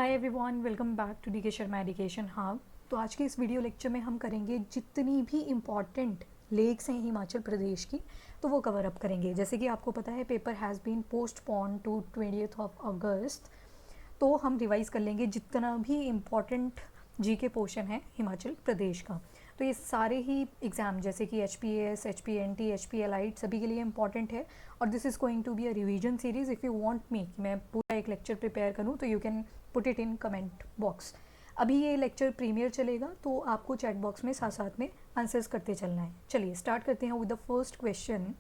Hi everyone, welcome back to DK Sharma education hub. तो आज के इस वीडियो लेक्चर में हम करेंगे जितनी भी इम्पॉर्टेंट लेक्स हैं हिमाचल प्रदेश की, तो वो कवर अप करेंगे। जैसे कि आपको पता है paper has been postpone to 20th of August, तो हम रिवाइज़ कर लेंगे जितना भी इम्पॉर्टेंट जीके पोर्शन है हिमाचल प्रदेश का। तो ये सारे ही एग्ज़ाम जैसे कि HPAS, HPNT, HPLIT सभी के लिए इम्पॉर्टेंट है। और this is going to be a revision series. If you want me मैं पूरा एक लेक्चर प्रिपेयर करूँ तो you can put it in comment box. अभी ये लेक्चर प्रीमियर चलेगा तो आपको चैट बॉक्स में साथ साथ में आंसर्स करते चलना है। चलिए स्टार्ट करते हैं with the first question.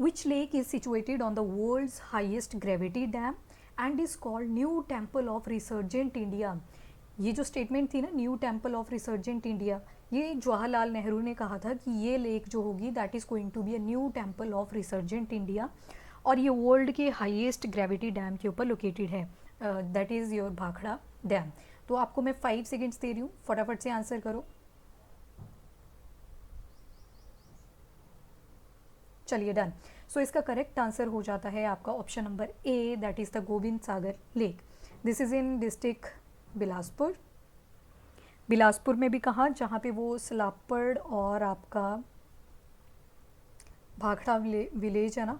Which lake is situated on the world's highest gravity dam and is called new temple of resurgent India. ये जो स्टेटमेंट थी ना, new temple of resurgent India, ये जवाहरलाल नेहरू ने कहा था कि ये लेक जो होगी that is going to be a new temple of resurgent India. और ये वर्ल्ड के हाईएस्ट ग्रेविटी डैम के ऊपर लोकेटेड है, that is your Bhakra dam. तो आपको मैं 5 सेकेंड्स दे रही हूँ, फटाफट से आंसर करो। चलिए डन। सो इसका करेक्ट आंसर हो जाता है आपका option number A, that is the Govind Sagar lake. This is in district Bilaspur. Bilaspur में भी कहाँ, जहाँ पे वो सलापड़ और आपका भाखड़ा विलेज है ना,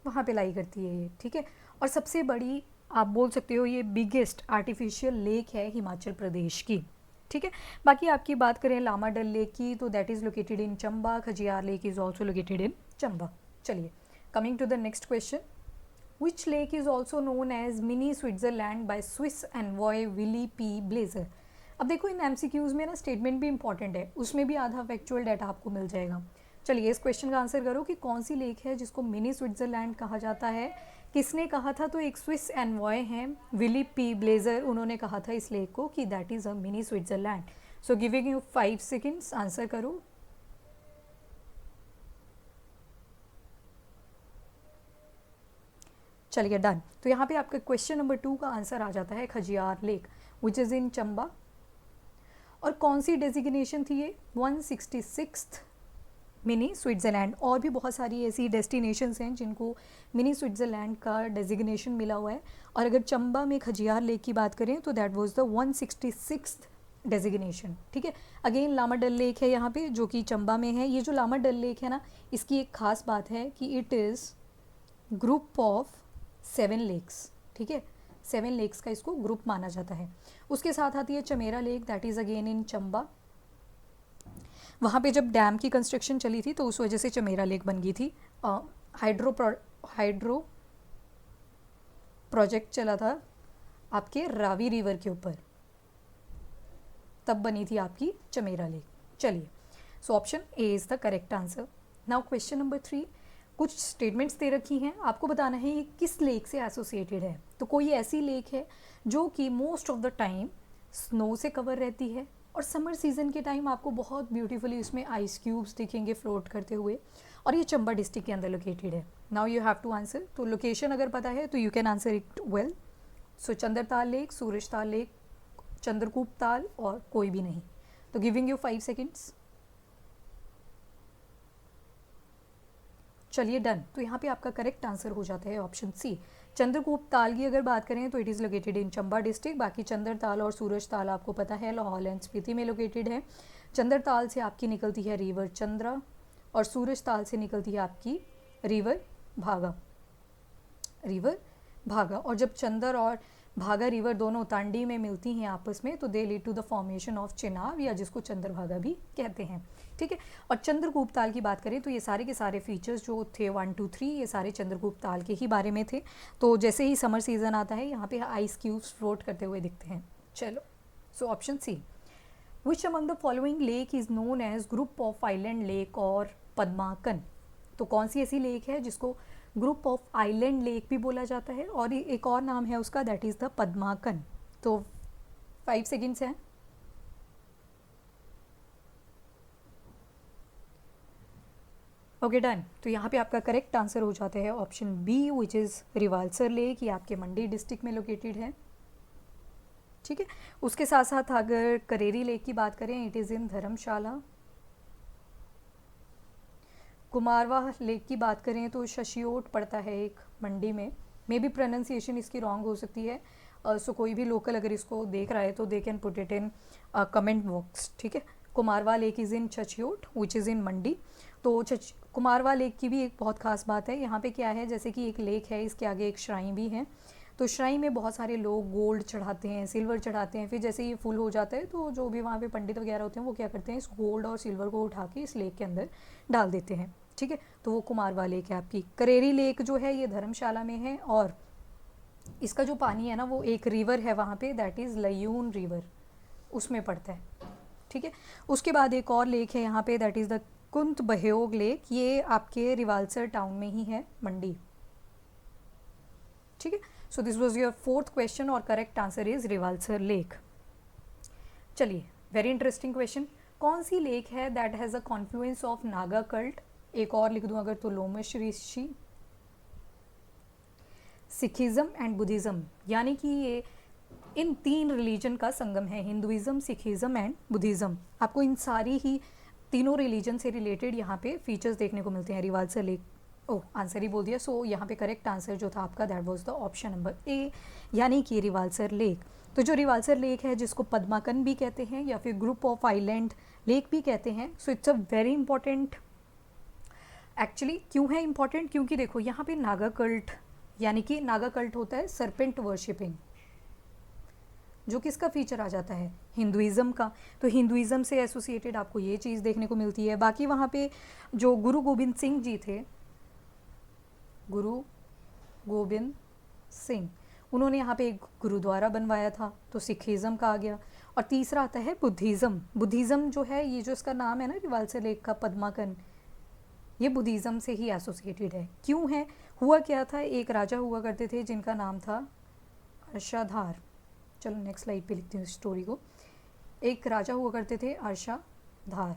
वहाँ पे लाई करती है ये, ठीक है। और सबसे बड़ी आप बोल सकते हो ये बिगेस्ट आर्टिफिशियल लेक है हिमाचल प्रदेश की, ठीक है। बाकी आपकी बात करें लामा डल लेक की, तो that is located in Chamba. Khajiar lake is also located in Chamba. चलिए coming to the next question. Which lake is also known as mini Switzerland by Swiss envoy Willy P Blazer. अब देखो इन MCQs में ना स्टेटमेंट भी important है, उसमें भी आधा फैक्चुअल डाटा आपको मिल जाएगा। चलिए इस क्वेश्चन का आंसर करो कि कौन सी लेक है जिसको मिनी स्विट्जरलैंड कहा जाता है। किसने कहा था? तो एक स्विस एनवॉय हैं विली पी ब्लेजर, उन्होंने कहा था इस लेक को कि that is a mini Switzerland. So giving you 5 seconds, answer करो। चलिए डन। तो यहाँ पे आपका क्वेश्चन नंबर 2 का आंसर आ जाता है खजियार लेक विच इज़ इन चंबा। और कौन सी डेजिग्नेशन थी ये? 166th mini Switzerland. और भी बहुत सारी ऐसी डेस्टिनेशंस हैं जिनको मिनी स्विट्ज़रलैंड का डेजिग्नेशन मिला हुआ है। और अगर चंबा में खजियार लेक की बात करें तो that was the 166th designation, ठीक है। अगेन लामा डल लेक है यहाँ पे जो कि चंबा में है। ये जो लामा डल लेक है ना, इसकी एक खास बात है कि it is group of 7 lakes, ठीक है। 7 लेक्स का इसको ग्रुप माना जाता है। उसके साथ आती है Chamera lake, that is again इन चंबा। वहाँ पे जब डैम की कंस्ट्रक्शन चली थी तो उस वजह से चमेरा लेक बन गई थी। हाइड्रो प्रोजेक्ट चला था आपके रावी रिवर के ऊपर, तब बनी थी आपकी चमेरा लेक। चलिए so option A is the correct answer. Now question number 3। कुछ स्टेटमेंट्स दे रखी हैं, आपको बताना है ये किस लेक से एसोसिएटेड है। तो कोई ऐसी लेक है जो कि most of the time snow से कवर रहती है और समर सीजन के टाइम आपको बहुत ब्यूटीफुली उसमें आइस क्यूब्स दिखेंगे फ्लोट करते हुए, और ये चंबा डिस्ट्रिक्ट के अंदर लोकेटेड है। Now you have to answer. तो लोकेशन अगर पता है तो you can answer it well. So Chandratal lake, Surajtal lake, Chandrakup Tal और कोई भी नहीं। तो गिविंग यू 5 सेकेंड्स। चलिए डन। तो यहाँ पे आपका करेक्ट आंसर हो जाता है ऑप्शन सी। चंद्रकूप ताल की अगर बात करें तो it is located in Chamba district. बाकी चंद्रताल और सूरज ताल आपको पता है लाहौल एंड स्पीति में लोकेटेड है। चंद्रताल से आपकी निकलती है रिवर चंद्रा और सूरज ताल से निकलती है आपकी रिवर भागा। और जब चंदर और भागा रिवर दोनों तांडी में मिलती हैं आपस में तो they lead to the formation of Chenab, या जिसको चंद्रभागा भी कहते हैं, ठीक है। और चंद्रगुप्त ताल की बात करें तो ये सारे के सारे फीचर्स जो थे 1 2 3 ये सारे चंद्रगुप्त ताल के ही बारे में थे। तो जैसे ही समर सीजन आता है यहाँ पे आइस क्यूब्स फ्लोट करते हुए दिखते हैं। चलो so option C. Which among the following lake is known as group of island lake और पद्माकन। तो कौन सी ऐसी लेक है जिसको ग्रुप ऑफ आइलैंड लेक भी बोला जाता है और एक और नाम है उसका, दैट इज़ द पद्माकन। तो 5 सेकेंड्स हैं। Okay done. तो यहाँ पे आपका करेक्ट आंसर हो जाता है option B which is Rewalsar lake. ये आपके मंडी डिस्ट्रिक्ट में लोकेटेड है, ठीक है। उसके साथ साथ अगर करेरी लेक की बात करें it is in Dharamshala. Kumarwah lake की बात करें तो शशियोट पड़ता है एक मंडी में। मे बी प्रोनाउंसिएशन इसकी रॉन्ग हो सकती है, सो कोई भी लोकल अगर इसको देख रहा है तो they can put it in comment box, ठीक है। Kumarwah lake is in Chachiot which is in Mandi. तो कुमारवा लेक की भी एक बहुत ख़ास बात है, यहाँ पे क्या है, जैसे कि एक लेक है, इसके आगे एक श्राइन भी है, तो श्राइन में बहुत सारे लोग गोल्ड चढ़ाते हैं, सिल्वर चढ़ाते हैं, फिर जैसे ये फुल हो जाता है तो जो भी वहाँ पे पंडित वगैरह होते हैं वो क्या करते हैं, इस गोल्ड और सिल्वर को उठा के इस लेक के अंदर डाल देते हैं, ठीक है। तो वो कुमारवा लेक है आपकी। करेरी लेक जो है ये धर्मशाला में है, और इसका जो पानी है ना वो एक रिवर है वहाँ पे, दैट इज़ लयून रिवर, उसमें पड़ता है, ठीक है। उसके बाद एक और लेक है यहाँ पे, दैट इज़ द कुंत बहयोग लेक, ये आपके रिवालसर टाउन में ही है, मंडी, ठीक है। So this was your fourth question और correct answer is Rewalsar lake. चलिए, वेरी इंटरेस्टिंग क्वेश्चन, कौन सी लेक है that has a confluence of Naga cult, एक और लिख दूं अगर तो Lomash Rishi, Sikhism and Buddhism, यानी कि ये इन तीन रिलीजन का संगम है, हिंदुइज़्म, सिखिज़म एंड बुद्धिज़्म। आपको इन सारी ही तीनों रिलीजन से रिलेटेड यहाँ पे फीचर्स देखने को मिलते हैं रिवालसर लेक। ओह, आंसर ही बोल दिया। सो यहाँ पे करेक्ट आंसर जो था आपका that was the option number ए, यानी कि रिवालसर लेक। तो जो रिवालसर लेक है, जिसको पद्माकन भी कहते हैं या फिर ग्रुप ऑफ आइलैंड लेक भी कहते हैं, so it's a very important. Actually क्यों है इंपॉर्टेंट, क्योंकि देखो यहाँ पे नागा कल्ट, यानी कि नागा कल्ट होता है सरपेंट वर्शिपिंग, जो किसका फीचर आ जाता है, हिंदुइज़्म का। तो हिंदुइज़्म से एसोसिएटेड आपको ये चीज़ देखने को मिलती है। बाकी वहाँ पे जो गुरु गोबिंद सिंह जी थे, गुरु गोबिंद सिंह, उन्होंने यहाँ पे एक गुरुद्वारा बनवाया था, तो सिखिज़्म का आ गया। और तीसरा आता है बुद्धिज़्म। बुद्धिज़्म जो है, ये जो इसका नाम है ना रिवालसर लेक का, पद्माकन, ये बुद्धिज़्म से ही एसोसिएटेड है। क्यों है, हुआ क्या था, एक राजा हुआ करते थे जिनका नाम था अर्षाधार। चलो नेक्स्ट स्लाइड पे लिखती हूँ स्टोरी को। एक राजा हुआ करते थे अर्षाधार,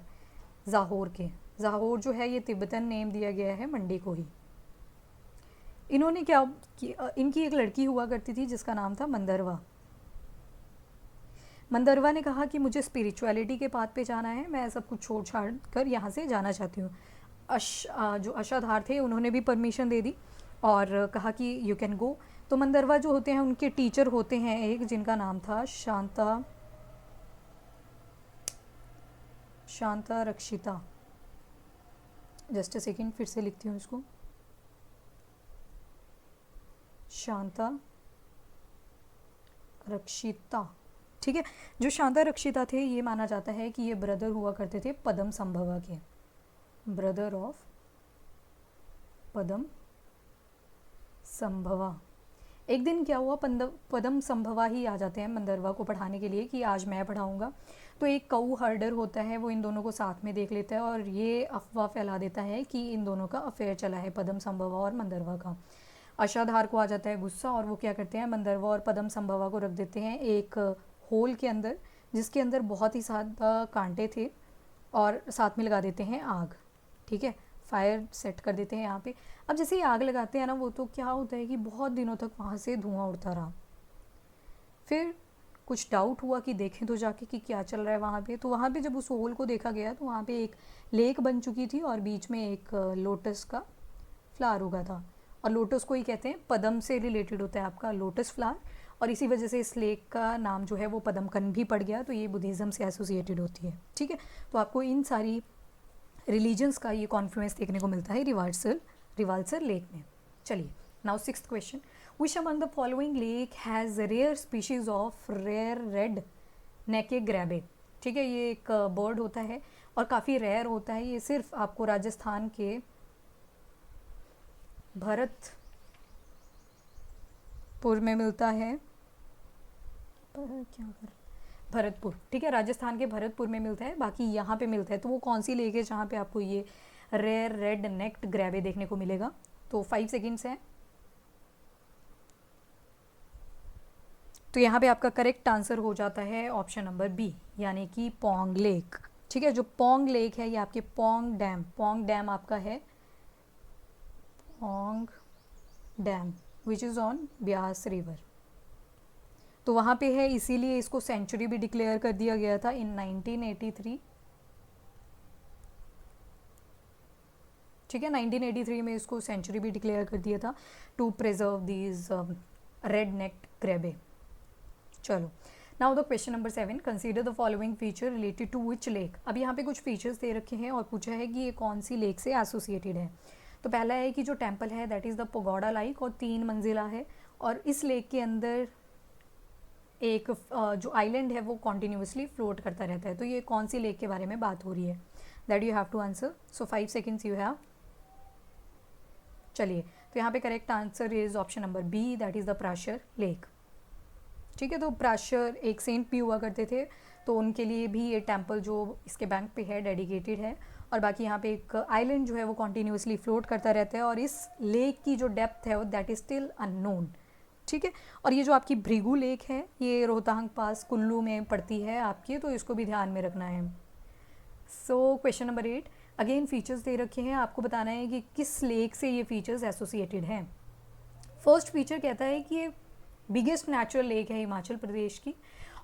जाहोर के। जाहोर जो है ये तिब्बतन नेम दिया गया है मंडी को ही। इन्होंने क्या किया, इनकी एक लड़की हुआ करती थी जिसका नाम था मंदरवा। मंदरवा ने कहा कि मुझे स्पिरिचुअलिटी के पाथ पे जाना है, मैं सब कुछ छोड़ छाड़ कर यहाँ से जाना चाहती हूँ। जो अशाधार थे उन्होंने भी परमिशन दे दी और कहा कि यू कैन गो। तो मंदरवा जो होते हैं उनके टीचर होते हैं एक, जिनका नाम था शांता रक्षिता। जस्ट अ सेकेंड, फिर से लिखती हूँ इसको, शांता रक्षिता, ठीक है। जो शांता रक्षिता थे, ये माना जाता है कि ये ब्रदर हुआ करते थे पद्म संभवा के, ब्रदर ऑफ पद्म संभवा। एक दिन क्या हुआ, पद्म संभवा ही आ जाते हैं मंदरवा को पढ़ाने के लिए कि आज मैं पढ़ाऊँगा। तो एक कऊ हर्डर होता है, वो इन दोनों को साथ में देख लेता है और ये अफवाह फैला देता है कि इन दोनों का अफेयर चला है, पद्म संभवा और मंदरवा का। अशाधार को आ जाता है गुस्सा और वो क्या करते हैं, मंदरवा और पद्म संभवा को रख देते हैं एक होल के अंदर, जिसके अंदर बहुत ही ज़्यादा कांटे थे, और साथ में लगा देते हैं आग, ठीक है, फायर सेट कर देते हैं यहाँ पे। अब जैसे ही आग लगाते हैं ना वो, तो क्या होता है कि बहुत दिनों तक वहाँ से धुआं उड़ता रहा। फिर कुछ डाउट हुआ कि देखें तो जाके कि क्या चल रहा है वहाँ पे। तो वहाँ पे जब उस होल को देखा गया तो वहाँ पे एक लेक बन चुकी थी और बीच में एक लोटस का फ्लावर उगा था, और लोटस को ही कहते हैं, पद्म से रिलेटेड होता है आपका लोटस फ्लावर, और इसी वजह से इस लेक का नाम जो है वो पद्मकन भी पड़ गया। तो ये बुद्धिज़्म से एसोसिएटेड होती है, ठीक है। तो आपको इन सारी रिलीजन्स का ये कॉन्फ्लुएंस देखने को मिलता है रिवालसर लेक में। चलिए, now sixth question, which among the following lake has rare species of rare red necked grebe, ठीक है। ये एक बर्ड होता है और काफ़ी रेयर होता है, ये सिर्फ आपको राजस्थान के भरतपुर में मिलता है, भरतपुर, ठीक है, राजस्थान के भरतपुर में मिलता है, बाकी यहाँ पे मिलता है। तो वो कौन सी लेक है जहाँ पे आपको ये रेयर रेड नेक्ड ग्रैबे देखने को मिलेगा? तो 5 सेकेंड्स हैं। तो यहाँ पे आपका करेक्ट आंसर हो जाता है ऑप्शन नंबर बी, यानी कि पोंग लेक, ठीक है। जो पोंग लेक है ये आपके पोंग डैम आपका है, Pong dam which is on Beas river. तो वहाँ पे है, इसीलिए इसको सेंचुरी भी डिक्लेयर कर दिया गया था इन 1983। ठीक है, 1983 में इसको सेंचुरी भी डिक्लेयर कर दिया था to preserve these red necked grebe. चलो, now the question number 7, consider the following feature related to which lake. अब यहाँ पे कुछ फीचर्स दे रखे हैं और पूछा है कि ये कौन सी लेक से एसोसिएटेड है। तो पहला है कि जो टेम्पल है that is the pagoda like और 3 मंजिला है, और इस लेक के अंदर एक जो आइलैंड है वो कॉन्टीन्यूसली फ्लोट करता रहता है। तो ये कौन सी लेक के बारे में बात हो रही है, that you have to answer. So 5 seconds you have. चलिए, तो यहाँ पे correct answer is option number B, that is the Prashar lake. ठीक है, तो प्राशर एक सेंट भी हुआ करते थे, तो उनके लिए भी ये टेम्पल जो इसके बैंक पे है डेडिकेटेड है। और बाकी यहाँ पे एक आइलैंड जो है वो कॉन्टीन्यूसली फ्लोट करता रहता है, और इस लेक की जो डेप्थ है वो दैट इज़ स्टिल अननोन। ठीक है, और ये जो आपकी भृगु लेक है ये रोहतांग पास कुल्लू में पड़ती है आपकी, तो इसको भी ध्यान में रखना है। So question number 8, again features दे रखे हैं, आपको बताना है कि किस लेक से ये फीचर्स एसोसिएटेड हैं। फर्स्ट फीचर कहता है कि ये बिगेस्ट नेचुरल लेक है हिमाचल प्रदेश की,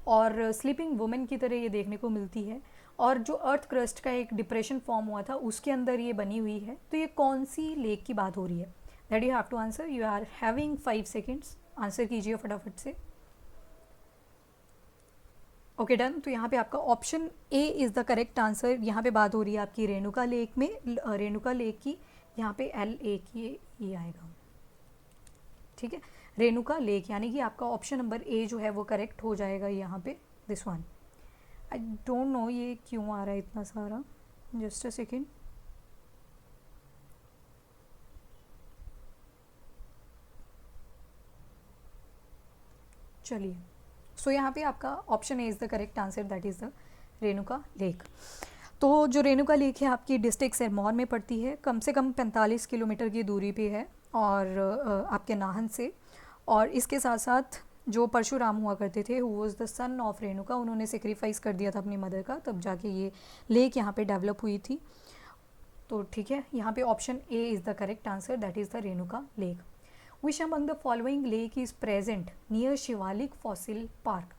और स्लीपिंग वुमेन की तरह ये देखने को मिलती है, और जो अर्थ क्रस्ट का एक डिप्रेशन फॉर्म हुआ था उसके अंदर ये बनी हुई है। तो ये कौन सी लेक की बात हो रही है, that you have to answer. You are having 5 seconds, answer कीजिए फटाफट से। Okay done. तो यहाँ पे आपका option A is the correct answer. यहाँ पे बात हो रही है आपकी रेणुका लेक में, रेणुका लेक की, यहाँ पे LA की ये आएगा। ठीक है, रेणुका लेक, यानी कि आपका ऑप्शन नंबर ए जो है वो करेक्ट हो जाएगा यहाँ पे, this one. I don't know ये क्यों आ रहा है इतना सारा, जस्ट अ सेकेंड। चलिए, सो यहाँ पे आपका option A is the correct answer, that is the Renuka lake. तो जो रेणुका लेक है आपकी डिस्ट्रिक्ट सिरमौर में पड़ती है, कम से कम 45 किलोमीटर की दूरी पे है और आपके नाहन से। और इसके साथ साथ जो परशुराम हुआ करते थे, who was the son of Renuka, उन्होंने सेक्रीफाइस कर दिया था अपनी मदर का, तब जाके ये लेक यहाँ पे डेवलप हुई थी। तो ठीक है, यहाँ पे option A is the correct answer, that is the Renuka lake. Which among the following lake is present near Shivalik fossil park.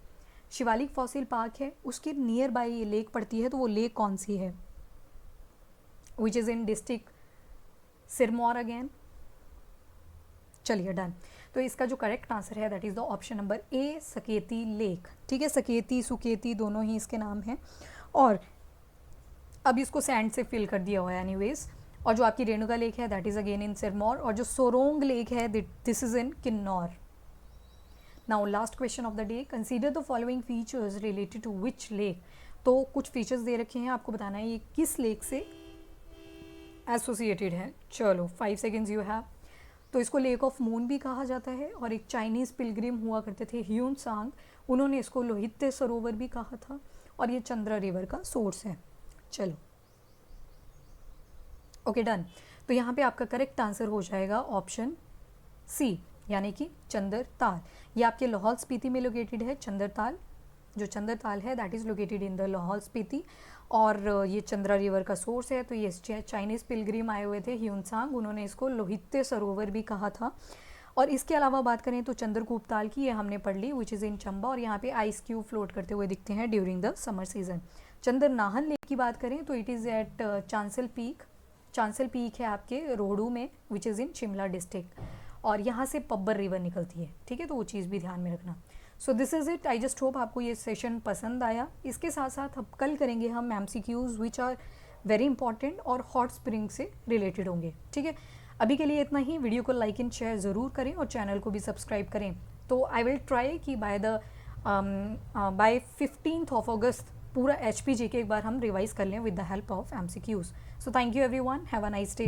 Shivalik fossil park है, उसके नियर बाय ये लेक पड़ती है, तो वो लेक कौन सी है, which is in district Sirmaur again. चलिए डन। तो इसका जो करेक्ट आंसर है that is the option number A, Saketi lake. ठीक है, सकेती सुकेती दोनों ही इसके नाम हैं, और अब इसको सैंड से फिल कर दिया हुआ है एनीवेज। और जो आपकी रेणुका लेक है that is again in Sirmaur, और जो सोरोंग लेक है this is in Kinnaur. Now last question of the day, consider the following features related to which lake. तो कुछ फीचर्स दे रखे हैं, आपको बताना है ये किस लेक से एसोसिएटेड है। चलो 5 सेकेंड्स यू हैव। तो इसको लेक ऑफ मून भी कहा जाता है, और एक चाइनीज़ पिलग्रिम हुआ करते थे ह्यून सांग, उन्होंने इसको लोहित्य सरोवर भी कहा था, और ये चंद्रा रिवर का सोर्स है। चलो ओके डन। तो यहाँ पे आपका करेक्ट आंसर हो जाएगा ऑप्शन सी, यानी कि चंद्रताल। ये आपके लाहौल स्पीति में लोकेटेड है चंद्रताल। जो चंद्रताल है that is located in the Lahaul Spiti, और ये चंद्रा रिवर का सोर्स है। तो ये चाइनीज़ पिलग्रिम आए हुए थे ह्यूनसांग, उन्होंने इसको लोहित्य सरोवर भी कहा था। और इसके अलावा बात करें तो चंद्रकूप ताल की, ये हमने पढ़ ली, विच इज़ इन चंबा, और यहाँ पे आइस क्यूब फ्लोट करते हुए दिखते हैं during the summer season. Chandranahan lake की बात करें तो it is at Chanshal peak. Chanshal peak है आपके रोहड़ू में, which is in Shimla district, और यहाँ से पब्बर रिवर निकलती है। ठीक है, तो वो चीज़ भी ध्यान में रखना। So this is it. I just hope आपको ये सेशन पसंद आया। इसके साथ साथ अब कल करेंगे हम MCQs which are very important और हॉट स्प्रिंग से रिलेटेड होंगे। ठीक है, अभी के लिए इतना ही। वीडियो को लाइक एंड शेयर ज़रूर करें और चैनल को भी सब्सक्राइब करें। तो आई विल ट्राई कि बाय 15th of August पूरा HPG के एक बार हम रिवाइज कर लें with the help of MCQs। So thank you everyone, have a nice day.